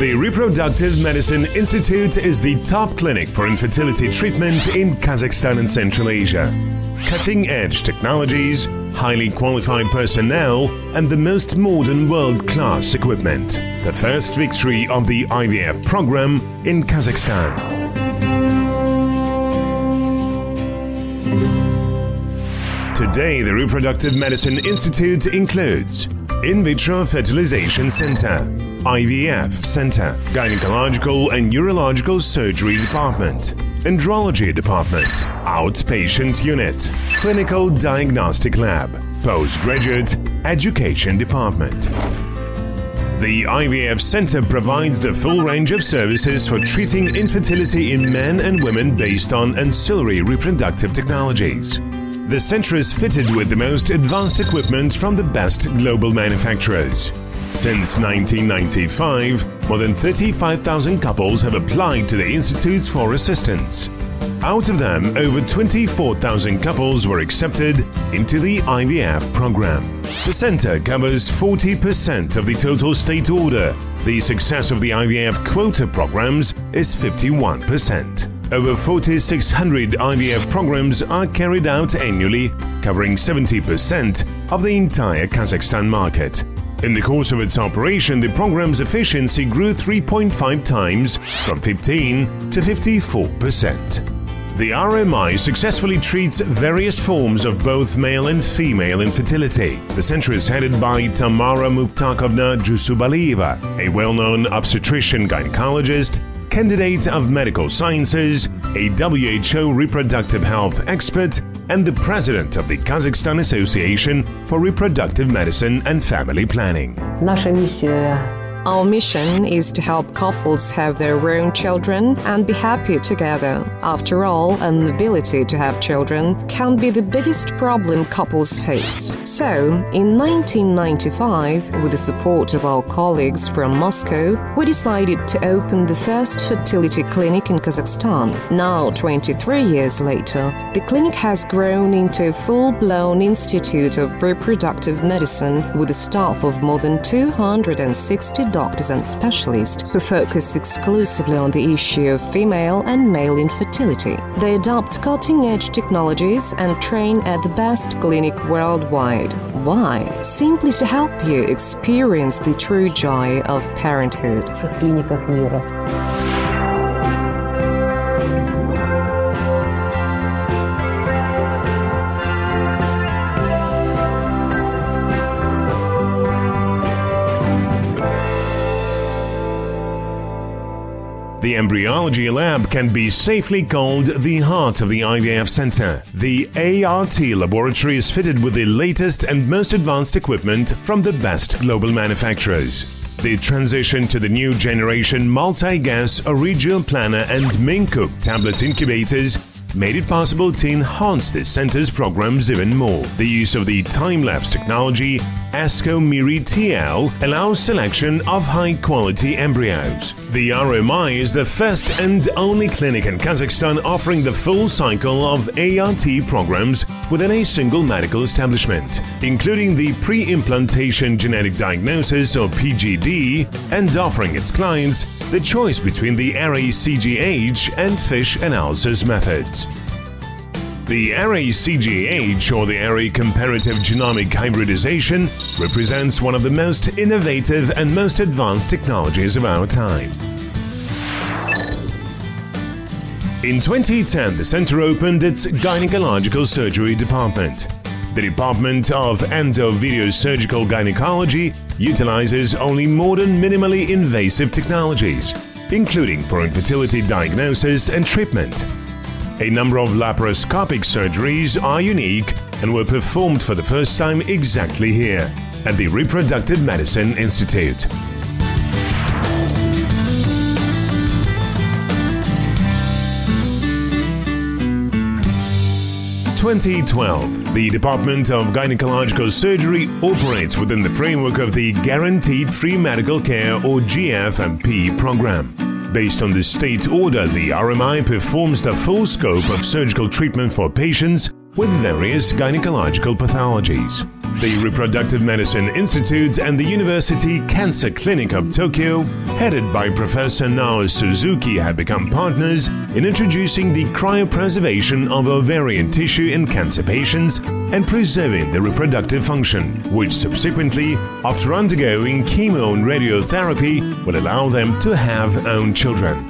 The Reproductive Medicine Institute is the top clinic for infertility treatment in Kazakhstan and Central Asia. Cutting-edge technologies, highly qualified personnel, and the most modern world-class equipment. The first victory of the IVF program in Kazakhstan. Today, the Reproductive Medicine Institute includes In Vitro Fertilization Center, IVF Center, Gynecological and Urological Surgery Department, Andrology Department, Outpatient Unit, Clinical Diagnostic Lab, Postgraduate Education Department. The IVF Center provides the full range of services for treating infertility in men and women based on ancillary reproductive technologies. The center is fitted with the most advanced equipment from the best global manufacturers. Since 1995, more than 35,000 couples have applied to the Institute for assistance. Out of them, over 24,000 couples were accepted into the IVF program. The center covers 40% of the total state order. The success of the IVF quota programs is 51%. Over 4,600 IVF programs are carried out annually, covering 70% of the entire Kazakhstan market. In the course of its operation, the program's efficiency grew 3.5 times, from 15 to 54%. The RMI successfully treats various forms of both male and female infertility. The center is headed by Tamara Muftakovna Jusubalieva, a well-known obstetrician gynecologist, candidate of medical sciences, a WHO reproductive health expert, and the president of the Kazakhstan Association for Reproductive Medicine and Family Planning. Our mission is to help couples have their own children and be happy together. After all, an inability to have children can be the biggest problem couples face. So, in 1995, with the support of our colleagues from Moscow, we decided to open the first fertility clinic in Kazakhstan. Now, 23 years later, the clinic has grown into a full-blown institute of reproductive medicine with a staff of more than 260 doctors and specialists who focus exclusively on the issue of female and male infertility. They adopt cutting-edge technologies and train at the best clinic worldwide. Why? Simply to help you experience the true joy of parenthood. The embryology lab can be safely called the heart of the IVF center. The ART laboratory is fitted with the latest and most advanced equipment from the best global manufacturers. The transition to the new generation multi-gas Original Planner and Mincook tablet incubators made it possible to enhance the center's programs even more. The use of the time-lapse technology ASCO Miri TL allows selection of high-quality embryos. The RMI is the first and only clinic in Kazakhstan offering the full cycle of ART programs within a single medical establishment, including the pre-implantation genetic diagnosis or PGD, and offering its clients the choice between the array-CGH and FISH analysis methods. The array-CGH, or the array comparative genomic hybridization, represents one of the most innovative and most advanced technologies of our time. In 2010, the center opened its gynecological surgery department. The Department of Endo-Video Surgical Gynecology utilizes only modern, minimally invasive technologies, including for infertility diagnosis and treatment. A number of laparoscopic surgeries are unique and were performed for the first time exactly here, at the Reproductive Medicine Institute. 2012, the Department of Gynecological Surgery operates within the framework of the Guaranteed Free Medical Care or GFMP program. Based on the state order, the RMI performs the full scope of surgical treatment for patients with various gynecological pathologies. The Reproductive Medicine Institute and the University Cancer Clinic of Tokyo, headed by Professor Nao Suzuki, have become partners in introducing the cryopreservation of ovarian tissue in cancer patients and preserving the reproductive function, which subsequently, after undergoing chemo and radiotherapy, will allow them to have own children.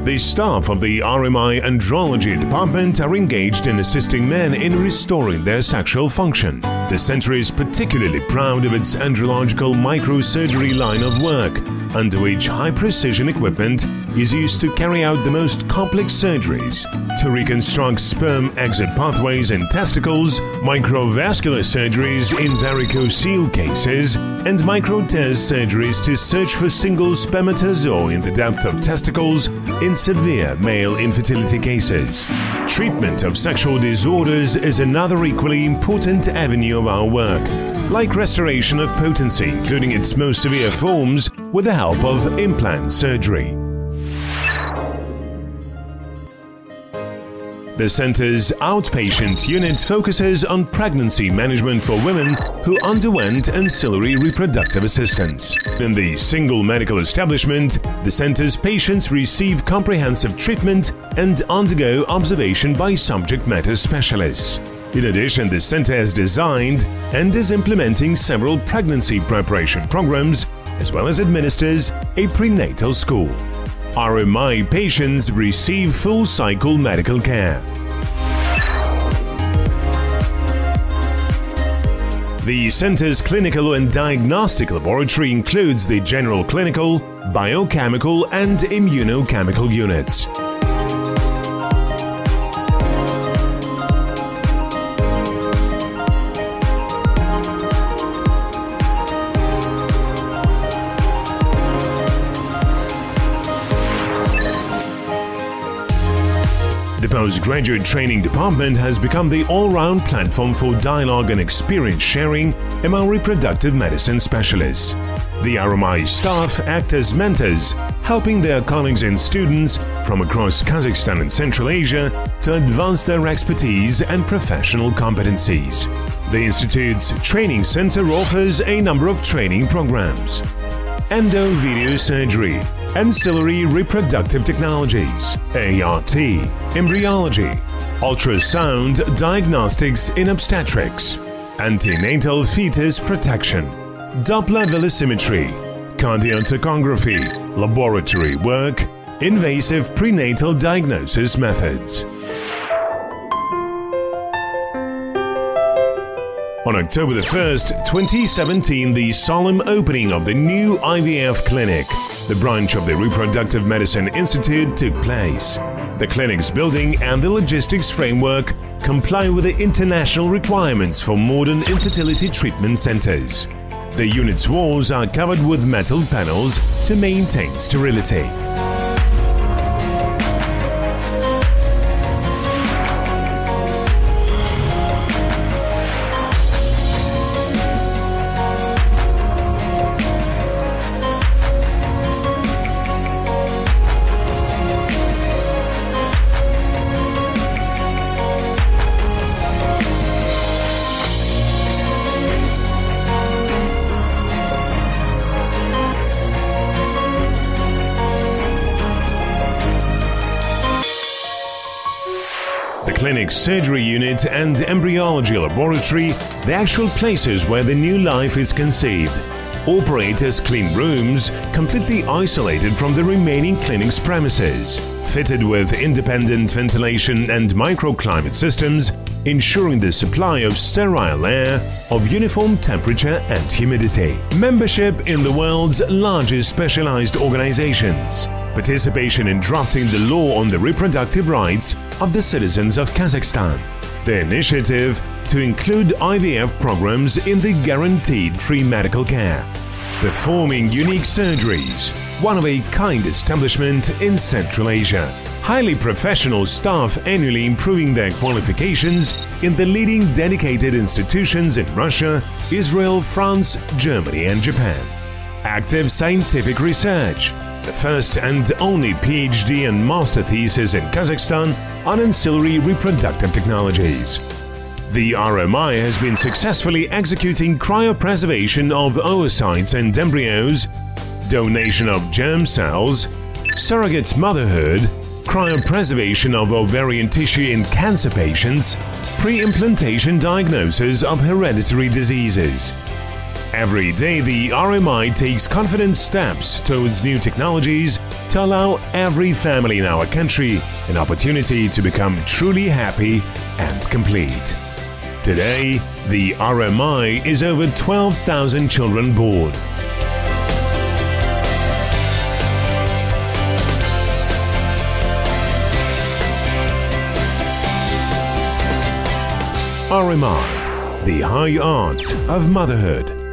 The staff of the RMI Andrology Department are engaged in assisting men in restoring their sexual function. The center is particularly proud of its andrological microsurgery line of work, under which high-precision equipment is used to carry out the most complex surgeries to reconstruct sperm exit pathways in testicles, microvascular surgeries in varicocele cases, and microtears surgeries to search for single spermatozoa in the depth of testicles in severe male infertility cases. Treatment of sexual disorders is another equally important avenue of our work, like restoration of potency, including its most severe forms, with the help of implant surgery. The center's outpatient unit focuses on pregnancy management for women who underwent ancillary reproductive assistance. In the single medical establishment, the center's patients receive comprehensive treatment and undergo observation by subject matter specialists. In addition, the center has designed and is implementing several pregnancy preparation programs, as well as administers a prenatal school. RMI patients receive full-cycle medical care. The center's clinical and diagnostic laboratory includes the general clinical, biochemical and immunochemical units. The postgraduate training department has become the all-round platform for dialogue and experience sharing among reproductive medicine specialists. The RMI staff act as mentors, helping their colleagues and students from across Kazakhstan and Central Asia to advance their expertise and professional competencies. The Institute's training center offers a number of training programs: endo-video surgery, ancillary reproductive technologies, ART, embryology, ultrasound diagnostics in obstetrics, antenatal fetus protection, Doppler velocimetry, cardiotocography, laboratory work, invasive prenatal diagnosis methods. On October 1st, 2017, the solemn opening of the new IVF clinic, the branch of the Reproductive Medicine Institute, took place. The clinic's building and the logistics framework comply with the international requirements for modern infertility treatment centers. The unit's walls are covered with metal panels to maintain sterility. The clinic's surgery unit and embryology laboratory, the actual places where the new life is conceived, operate as clean rooms completely isolated from the remaining clinic's premises, fitted with independent ventilation and microclimate systems, ensuring the supply of sterile air of uniform temperature and humidity. Membership in the world's largest specialized organizations. Participation in drafting the law on the reproductive rights of the citizens of Kazakhstan. The initiative to include IVF programs in the guaranteed free medical care. Performing unique surgeries, one-of-a-kind establishment in Central Asia. Highly professional staff annually improving their qualifications in the leading dedicated institutions in Russia, Israel, France, Germany and Japan. Active scientific research. the first and only PhD and master thesis in Kazakhstan on ancillary reproductive technologies. The RMI has been successfully executing cryopreservation of oocytes and embryos, donation of germ cells, surrogate motherhood, cryopreservation of ovarian tissue in cancer patients, pre-implantation diagnosis of hereditary diseases. Every day, the RMI takes confident steps towards new technologies to allow every family in our country an opportunity to become truly happy and complete. Today, the RMI is over 12,000 children born. RMI, the high art of motherhood.